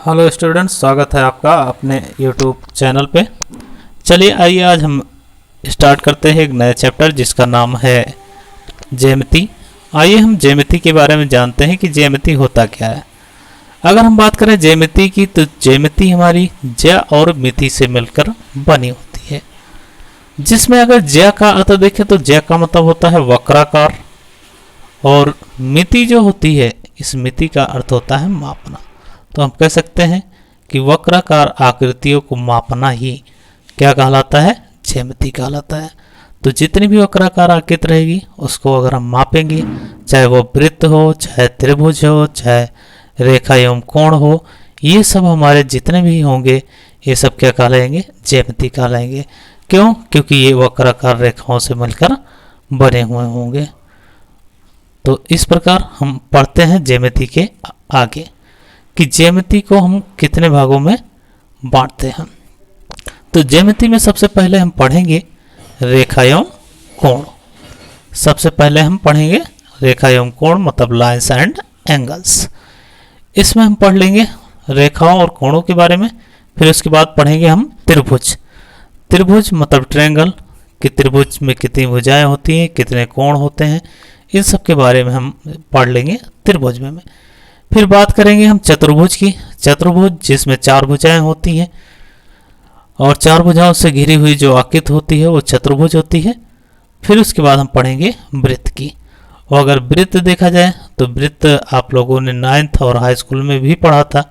Hello students, स्वागत है आपका अपने यूट्यूब चैनल पे। चलिए आइए आज हम स्टार्ट करते हैं एक नया चैप्टर जिसका नाम है ज्यामिति। आइए हम ज्यामिति के बारे में जानते हैं कि ज्यामिति होता क्या है। अगर हम बात करें ज्यामिति की तो ज्यामिति हमारी ज्या और मिति से मिलकर बनी होती है, जिसमें अगर ज्या का अर्थ देखें तो ज्या का मतलब होता है वक्राकार और मिति जो होती है इस मिति का अर्थ होता है मापना। तो हम कह सकते हैं कि वक्राकार आकृतियों को मापना ही क्या कहलाता है, ज्यामिति कहलाता है। तो जितनी भी वक्राकार आकृति रहेगी उसको अगर हम मापेंगे, चाहे वो वृत्त हो, चाहे त्रिभुज हो, चाहे रेखा एवं कोण हो, ये सब हमारे जितने भी होंगे ये सब क्या कहलाएंगे, ज्यामिति कहलाएंगे। क्यों? क्योंकि ये वक्राकार रेखाओं से मिलकर बने हुए होंगे। तो इस प्रकार हम पढ़ते हैं ज्यामिति के आगे कि ज्यामिति को हम कितने भागों में बांटते हैं। तो ज्यामिति में सबसे पहले हम पढ़ेंगे रेखा एवं कोण। सबसे पहले हम पढ़ेंगे रेखा एवं कोण मतलब लाइंस एंड एंगल्स। इसमें हम पढ़ लेंगे रेखाओं और कोणों के बारे में। फिर उसके बाद पढ़ेंगे हम त्रिभुज। त्रिभुज मतलब ट्रायंगल कि त्रिभुज में कितनी भुजाएं होती हैं, कितने कोण होते हैं, इन सब के बारे में हम पढ़ लेंगे त्रिभुज में। फिर बात करेंगे हम चतुर्भुज की। चतुर्भुज जिसमें चार भुजाएं होती हैं और चार भुजाओं से घिरी हुई जो आकृति होती है वो चतुर्भुज होती है। फिर उसके बाद हम पढ़ेंगे वृत्त की। और अगर वृत्त देखा जाए तो वृत्त आप लोगों ने 9th और हाई स्कूल में भी पढ़ा था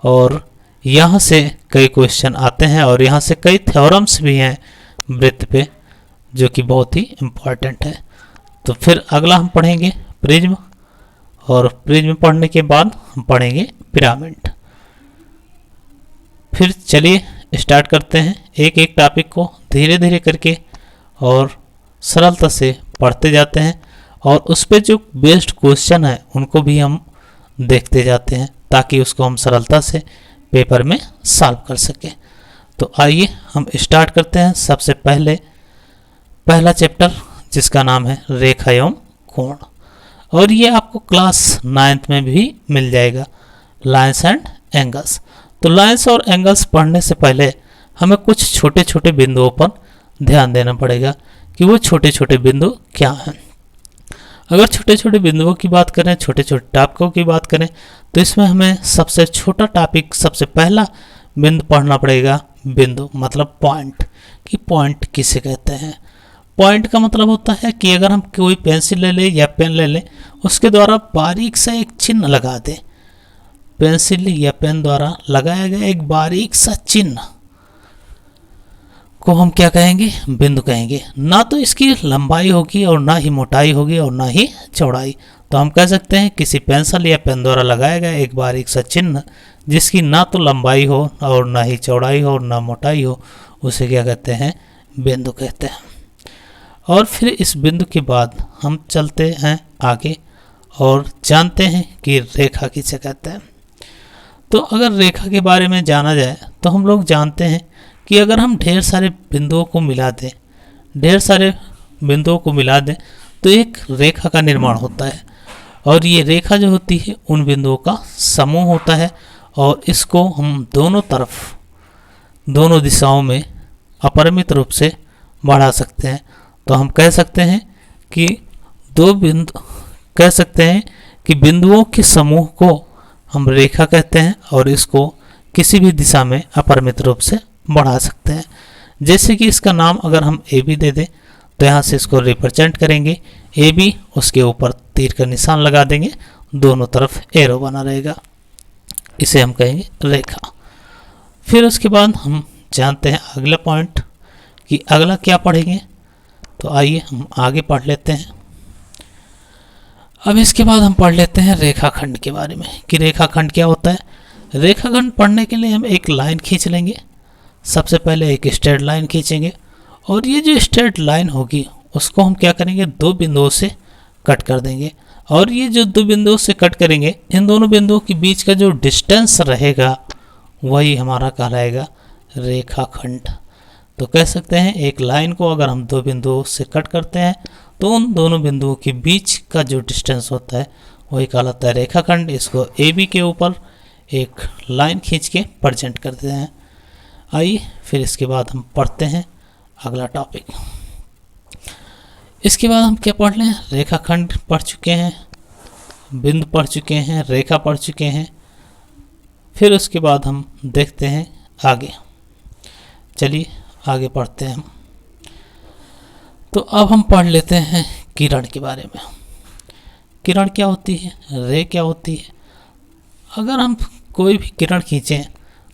और यहाँ से कई क्वेश्चन आते हैं और यहाँ से कई थ्योरम्स भी हैं वृत्त पे जो कि बहुत ही इम्पॉर्टेंट है। तो फिर अगला हम पढ़ेंगे प्रिज्म और प्रिज्म पढ़ने के बाद हम पढ़ेंगे पिरामिड। फिर चलिए स्टार्ट करते हैं एक एक टॉपिक को धीरे धीरे करके और सरलता से पढ़ते जाते हैं और उस पर जो बेस्ड क्वेश्चन है उनको भी हम देखते जाते हैं ताकि उसको हम सरलता से पेपर में सॉल्व कर सकें। तो आइए हम स्टार्ट करते हैं। सबसे पहले पहला चैप्टर जिसका नाम है रेखा एवं कोण, और ये आपको क्लास 9th में भी मिल जाएगा, लाइंस एंड एंगल्स। तो लाइंस और एंगल्स पढ़ने से पहले हमें कुछ छोटे छोटे बिंदुओं पर ध्यान देना पड़ेगा कि वो छोटे छोटे बिंदु क्या हैं। अगर छोटे छोटे बिंदुओं की बात करें, छोटे छोटे टॉपिकों की बात करें तो इसमें हमें सबसे छोटा टॉपिक, सबसे पहला बिंदु पढ़ना पड़ेगा बिंदु मतलब पॉइंट, कि पॉइंट किसे कहते हैं। पॉइंट का मतलब होता है कि अगर हम कोई पेंसिल ले लें या पेन ले लें उसके द्वारा बारीक सा एक चिन्ह लगा दें, पेंसिल या पेन द्वारा लगाया गया एक बारीक सा चिन्ह को हम क्या कहेंगे, बिंदु कहेंगे। ना तो इसकी लंबाई होगी और ना ही मोटाई होगी और ना ही चौड़ाई। तो हम कह सकते हैं किसी पेंसिल या पेन द्वारा लगाया गया एक बारीक सा चिन्ह जिसकी ना तो लंबाई हो और ना ही चौड़ाई हो और ना मोटाई हो, उसे क्या कहते हैं, बिंदु कहते हैं। और फिर इस बिंदु के बाद हम चलते हैं आगे और जानते हैं कि रेखा किसे कहते हैं। तो अगर रेखा के बारे में जाना जाए तो हम लोग जानते हैं कि अगर हम ढेर सारे बिंदुओं को मिला दें तो एक रेखा का निर्माण होता है और ये रेखा जो होती है उन बिंदुओं का समूह होता है और इसको हम दोनों तरफ, दोनों दिशाओं में अपरिमित रूप से बढ़ा सकते हैं। तो हम कह सकते हैं कि बिंदुओं के समूह को हम रेखा कहते हैं और इसको किसी भी दिशा में अपरिमित रूप से बढ़ा सकते हैं। जैसे कि इसका नाम अगर हम ए बी दे दें तो यहाँ से इसको रिप्रेजेंट करेंगे ए बी, उसके ऊपर तीर का निशान लगा देंगे, दोनों तरफ एरो बना रहेगा, इसे हम कहेंगे रेखा। फिर उसके बाद हम जानते हैं अगला पॉइंट कि अगला क्या पढ़ेंगे। तो आइए हम आगे पढ़ लेते हैं। अब इसके बाद हम पढ़ लेते हैं रेखाखंड के बारे में कि रेखाखंड क्या होता है। रेखाखंड पढ़ने के लिए हम एक लाइन खींच लेंगे। सबसे पहले एक स्ट्रेट लाइन खींचेंगे और ये जो स्ट्रेट लाइन होगी उसको हम क्या करेंगे, दो बिंदुओं से कट कर देंगे। और ये जो दो बिंदुओं से कट करेंगे, इन दोनों बिंदुओं के बीच का जो डिस्टेंस रहेगा वही हमारा कहलाएगा रेखाखंड। तो कह सकते हैं एक लाइन को अगर हम दो बिंदुओं से कट करते हैं तो उन दोनों बिंदुओं के बीच का जो डिस्टेंस होता है वही कहलाता है रेखाखंड। इसको ए बी के ऊपर एक लाइन खींच के प्रेजेंट करते हैं। आइए फिर इसके बाद हम पढ़ते हैं अगला टॉपिक। इसके बाद हम क्या पढ़ लें, रेखाखंड पढ़ चुके हैं, बिंदु पढ़ चुके हैं, रेखा पढ़ चुके हैं। फिर उसके बाद हम देखते हैं आगे। चलिए आगे पढ़ते हैं हम। तो अब हम पढ़ लेते हैं किरण के बारे में। किरण क्या होती है, रे क्या होती है। अगर हम कोई भी किरण खींचें,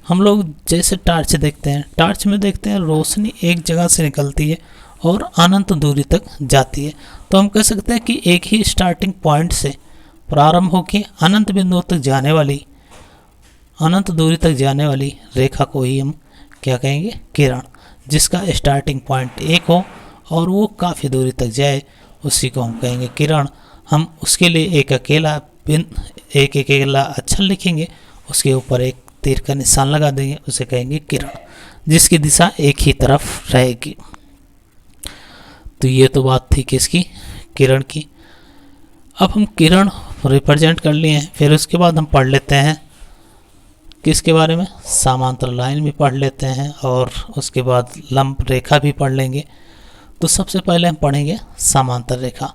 हम लोग जैसे टार्च देखते हैं, टार्च में देखते हैं रोशनी एक जगह से निकलती है और अनंत दूरी तक जाती है। तो हम कह सकते हैं कि एक ही स्टार्टिंग पॉइंट से प्रारंभ होकर अनंत बिंदुओं तक जाने वाली, अनंत दूरी तक जाने वाली रेखा को ही हम क्या कहेंगे, किरण। जिसका स्टार्टिंग पॉइंट एक हो और वो काफ़ी दूरी तक जाए, उसी को हम कहेंगे किरण। हम उसके लिए एक अकेला अक्षर लिखेंगे, उसके ऊपर एक तीर का निशान लगा देंगे, उसे कहेंगे किरण, जिसकी दिशा एक ही तरफ रहेगी। तो ये तो बात थी किसकी, किरण की। अब हम किरण रिप्रेजेंट कर लिए हैं। फिर उसके बाद हम पढ़ लेते हैं किसके बारे में, समांतर लाइन भी पढ़ लेते हैं और उसके बाद लंब रेखा भी पढ़ लेंगे। तो सबसे पहले हम पढ़ेंगे समांतर रेखा।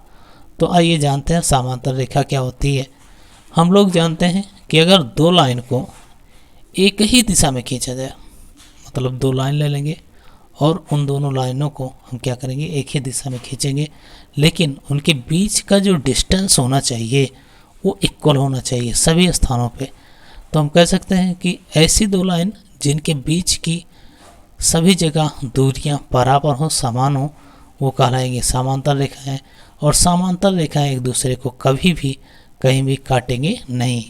तो आइए जानते हैं समांतर रेखा क्या होती है। हम लोग जानते हैं कि अगर दो लाइन को एक ही दिशा में खींचा जाए, मतलब दो लाइन ले लेंगे और उन दोनों लाइनों को हम क्या करेंगे, एक ही दिशा में खींचेंगे, लेकिन उनके बीच का जो डिस्टेंस होना चाहिए वो इक्वल होना चाहिए सभी स्थानों पे। तो हम कह सकते हैं कि ऐसी दो लाइन जिनके बीच की सभी जगह दूरियां बराबर हो, समान हो, वो कहलाएंगे समांतर रेखाएं। और समांतर रेखाएं एक दूसरे को कभी भी कहीं भी काटेंगे नहीं।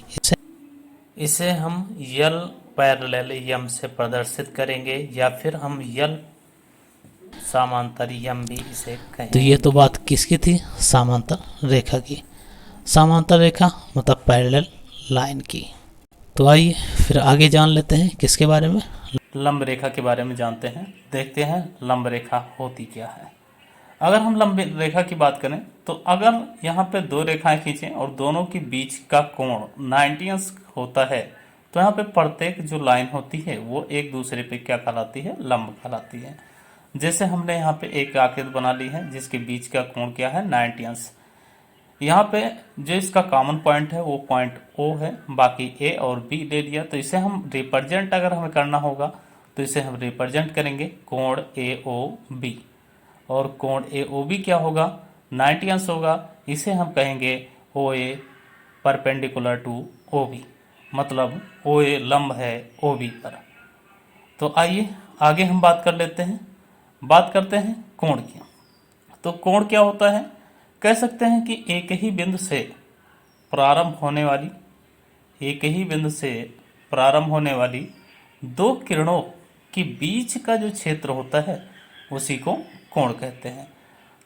इसे हम यल पैरेलल यम से प्रदर्शित करेंगे या फिर हम यल समांतर यम भी इसे कहेंगे। तो ये तो बात किसकी थी, समांतर रेखा की। समांतर रेखा मतलब पैरेलल लाइन की। तो आइए फिर आगे जान लेते हैं किसके बारे में, लंब रेखा के बारे में जानते हैं। देखते हैं लंब रेखा होती क्या है। अगर हम लंब रेखा की बात करें तो अगर यहाँ पे दो रेखाएं खींचें और दोनों के बीच का कोण 90 अंश होता है, तो यहाँ पे प्रत्येक जो लाइन होती है वो एक दूसरे पे क्या कहलाती है, लंब कहलाती है। जैसे हमने यहाँ पे एक आकृति बना ली है जिसके बीच का कोण क्या है, 90 अंश। यहाँ पे जो इसका कॉमन पॉइंट है वो पॉइंट ओ है, बाकी ए और बी ले लिया। तो इसे हम रिप्रेजेंट अगर हमें करना होगा तो इसे हम रिप्रेजेंट करेंगे कोण ए ओ बी। और कोण ए ओ बी क्या होगा, 90 अंश होगा। इसे हम कहेंगे ओ ए परपेंडिकुलर टू ओ बी, मतलब ओ ए लंब है ओ बी पर। तो आइए आगे हम बात कर लेते हैं, बात करते हैं कोण की। तो कोण क्या होता है, कह सकते हैं कि एक ही बिंदु से प्रारंभ होने वाली, एक ही बिंदु से प्रारंभ होने वाली दो किरणों के बीच का जो क्षेत्र होता है उसी को कोण कहते हैं।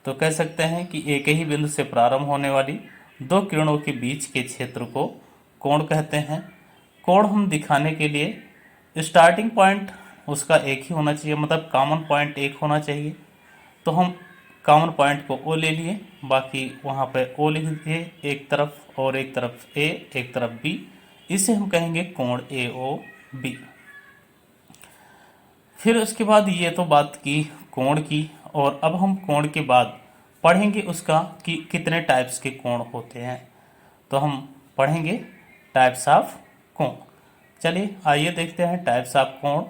तो कह सकते हैं कि एक ही बिंदु से प्रारंभ होने वाली दो किरणों के बीच के क्षेत्र को कोण कहते हैं। कोण हम दिखाने के लिए स्टार्टिंग पॉइंट उसका एक ही होना चाहिए, मतलब कॉमन पॉइंट एक होना चाहिए। तो हम कॉमन पॉइंट को ओ ले लिए, बाकी वहाँ पे ओ लिख दिए एक तरफ और एक तरफ ए एक तरफ बी। इसे हम कहेंगे कोण ए ओ बी। फिर उसके बाद ये तो बात की कोण की, और अब हम कोण के बाद पढ़ेंगे उसका कि कितने टाइप्स के कोण होते हैं। तो हम पढ़ेंगे टाइप्स ऑफ कोण। चलिए आइए देखते हैं टाइप्स ऑफ कोण।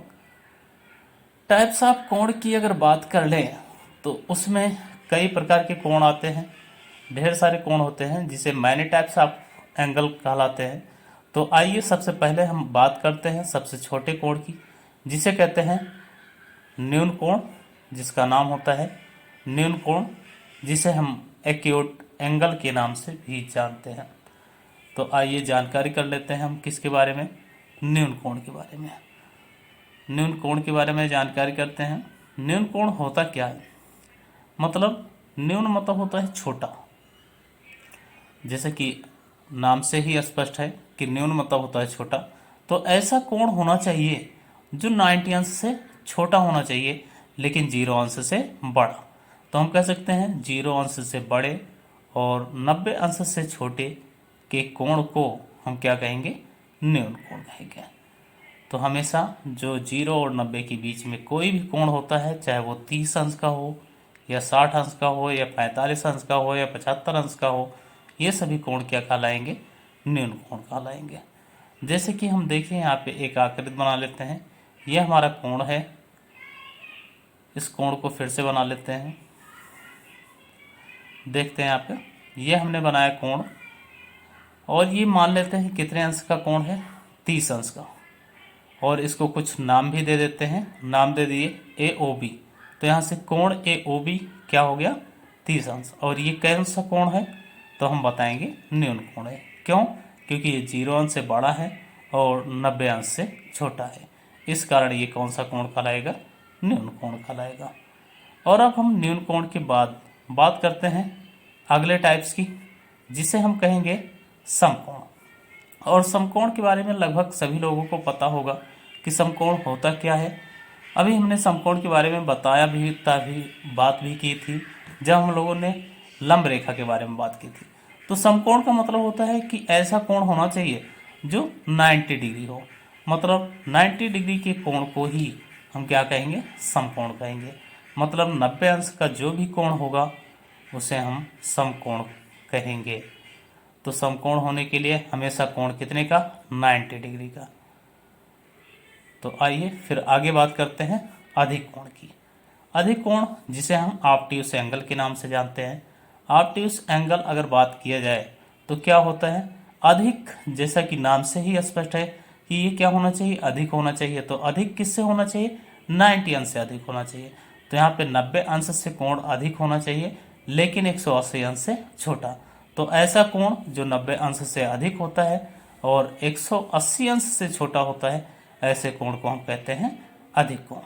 टाइप्स ऑफ कोण की अगर बात कर लें तो उसमें कई प्रकार के कोण आते हैं, ढेर सारे कोण होते हैं जिसे मैनी टाइप्स ऑफ एंगल कहलाते हैं। तो आइए सबसे पहले हम बात करते हैं सबसे छोटे कोण की, जिसे कहते हैं न्यून कोण, जिसका नाम होता है न्यून कोण, जिसे हम एक्यूट एंगल के नाम से भी जानते हैं। तो आइए जानकारी कर लेते हैं हम किसके बारे में, न्यून कोण के बारे में। न्यून कोण के बारे में जानकारी करते हैं। न्यून कोण होता क्या है, मतलब न्यून मतलब होता है छोटा, जैसे कि नाम से ही स्पष्ट है कि न्यून मतलब होता है छोटा। तो ऐसा कोण होना चाहिए जो 90 अंश से छोटा होना चाहिए लेकिन 0 अंश से बड़ा। तो हम कह सकते हैं 0 अंश से बड़े और 90 अंश से छोटे के कोण को हम क्या कहेंगे, न्यून कोण कहेंगे। तो हमेशा जो 0 और 90 के बीच में कोई भी कोण होता है, चाहे वो 30 अंश का हो या 60 अंश का हो या 45 अंश का हो या 75 अंश का हो, ये सभी कोण क्या कहलाएंगे? न्यून कोण कहलाएंगे। जैसे कि हम देखें यहाँ पे एक आकृति बना लेते हैं। यह हमारा कोण है, इस कोण को फिर से बना लेते हैं। देखते हैं यहाँ पे ये हमने बनाया कोण, और ये मान लेते हैं कितने अंश का कोण है? 30 अंश का। और इसको कुछ नाम भी दे देते हैं, नाम दे दिए AOB। तो यहाँ से कोण AOB क्या हो गया? 30 अंश। और ये कौन सा कोण है? तो हम बताएंगे न्यून कोण है। क्यों? क्योंकि ये 0 अंश से बड़ा है और 90 अंश से छोटा है, इस कारण ये कौन सा कोण कहलाएगा? न्यून कोण कहलाएगा। और अब हम न्यून कोण के बाद बात करते हैं अगले टाइप्स की, जिसे हम कहेंगे समकोण। और समकोण के बारे में लगभग सभी लोगों को पता होगा कि समकोण होता क्या है। अभी हमने समकोण के बारे में बताया भी था, बात भी की थी जब हम लोगों ने लंब रेखा के बारे में बात की थी। तो समकोण का मतलब होता है कि ऐसा कोण होना चाहिए जो 90 डिग्री हो। मतलब 90 डिग्री के कोण को ही हम क्या कहेंगे? समकोण कहेंगे। मतलब 90 अंश का जो भी कोण होगा उसे हम समकोण कहेंगे। तो समकोण होने के लिए हमेशा कोण कितने का? 90 डिग्री का। तो आइए फिर आगे बात करते हैं अधिक कोण की। अधिक कोण जिसे हम ऑब्ट्यूस एंगल के नाम से जानते हैं। ऑब्ट्यूस एंगल अगर बात किया जाए तो क्या होता है? अधिक, जैसा कि नाम से ही स्पष्ट है कि ये क्या होना चाहिए? अधिक होना चाहिए। तो अधिक किससे होना चाहिए? 90 अंश से अधिक होना चाहिए। तो यहाँ पे 90 अंश से कोण अधिक होना चाहिए, लेकिन 180 अंश से छोटा। तो ऐसा कोण जो 90 अंश से अधिक होता है और 180 अंश से छोटा होता है, ऐसे कोण को हम कहते हैं अधिक कोण।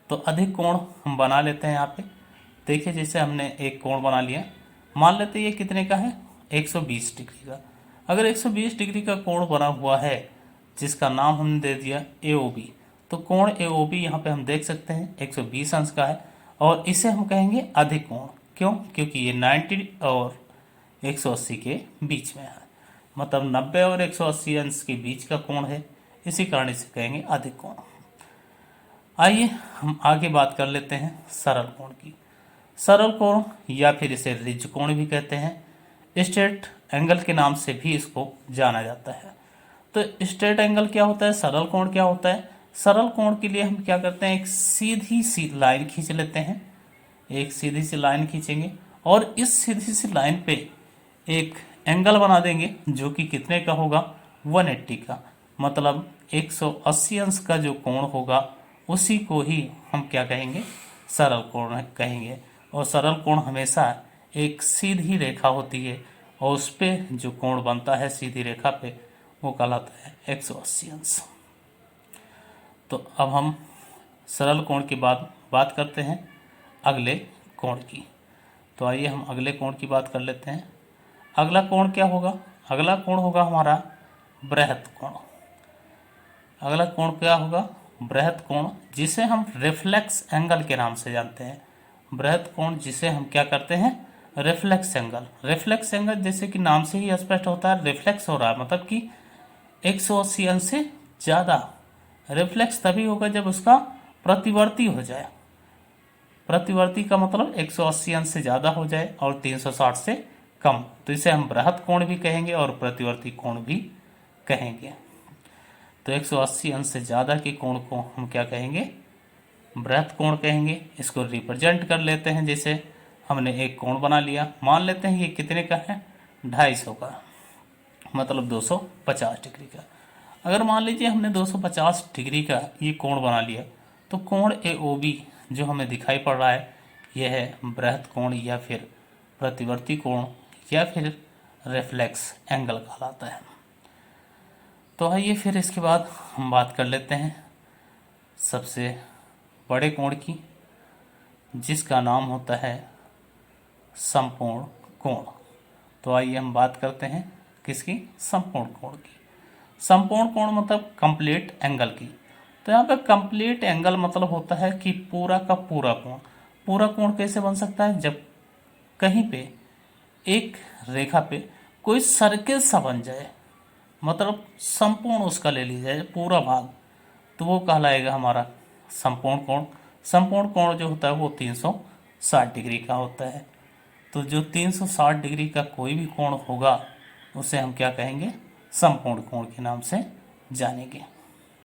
तो अधिक कोण हम बना लेते हैं। यहाँ पे देखिए, जैसे हमने एक कोण बना लिया, मान लेते ये कितने का है? 120 डिग्री का। अगर 120 डिग्री का कोण बना हुआ है जिसका नाम हमने दे दिया AOB, तो कोण AOB यहाँ पे हम देख सकते हैं 120 अंश का है, और इसे हम कहेंगे अधिक कोण। क्यों? क्योंकि ये 90 और 180 के बीच में है। मतलब 90 और 180 अंश के बीच का कोण है, इसी कारण इसे कहेंगे अधिक कोण। आइए हम आगे बात कर लेते हैं सरल कोण की। सरल कोण या फिर इसे रिज कोण भी कहते हैं। स्ट्रेट एंगल के नाम से भी इसको जाना जाता है। तो स्ट्रेट एंगल क्या होता है? सरल कोण क्या होता है? सरल कोण के लिए हम क्या करते हैं? एक सीधी सी लाइन खींच लेते हैं। एक सीधी सी लाइन खींचेंगे और इस सीधी सी लाइन पे एक एंगल बना देंगे जो कि कितने का होगा? 180 का। मतलब 180 अंश का जो कोण होगा उसी को ही हम क्या कहेंगे? सरल कोण कहेंगे। और सरल कोण हमेशा एक सीधी रेखा होती है और उस पे जो कोण बनता है सीधी रेखा पे, वो कहलाता है 180 अंश। तो अब हम सरल कोण के बाद बात करते हैं अगले कोण की। तो आइए हम अगले कोण की बात कर लेते हैं। अगला कोण क्या होगा? अगला कोण होगा हमारा बृहत कोण। अगला कोण क्या होगा? बृहत कोण, जिसे हम रिफ्लेक्स एंगल के नाम से जानते हैं। बृहत कोण जिसे हम क्या करते हैं? Reflex angle. रिफ्लेक्स एंगल जैसे कि नाम से ही स्पष्ट होता है, रिफ्लेक्स हो रहा है, मतलब कि 180 अंश से ज़्यादा। रिफ्लेक्स तभी होगा जब उसका प्रतिवर्ती हो जाए। प्रतिवर्ती का मतलब 180 अंश से ज़्यादा हो जाए और 360 से कम, तो इसे हम बृहत कोण भी कहेंगे और प्रतिवर्ती कोण भी कहेंगे। तो 180 अंश से ज़्यादा के कोण को हम क्या कहेंगे? बृहत कोण कहेंगे। इसको रिप्रेजेंट कर लेते हैं। जैसे हमने एक कोण बना लिया, मान लेते हैं ये कितने का है? 250 का, मतलब 250 डिग्री का। अगर मान लीजिए हमने 250 डिग्री का ये कोण बना लिया, तो कोण AOB जो हमें दिखाई पड़ रहा है, यह है बृहत कोण या फिर प्रतिवर्ती कोण या फिर रिफ्लेक्स एंगल कहलाता है। तो आइए फिर इसके बाद हम बात कर लेते हैं सबसे बड़े कोण की, जिसका नाम होता है समपूर्ण कोण। तो आइए हम बात करते हैं किसकी? समपूर्ण कोण की। समपूर्ण कोण मतलब कंप्लीट एंगल की। तो यहाँ पे कंप्लीट एंगल मतलब होता है कि पूरा का पूरा कोण। पूरा कोण कैसे बन सकता है? जब कहीं पे एक रेखा पे कोई सर्किल सा बन जाए, मतलब संपूर्ण उसका ले लीजिए पूरा भाग, तो वो कहलाएगा हमारा संपूर्ण कोण। संपूर्ण कोण जो होता है वो 360 डिग्री का होता है। तो जो 360 डिग्री का कोई भी कोण होगा उसे हम क्या कहेंगे, संपूर्ण कोण के नाम से जानेंगे।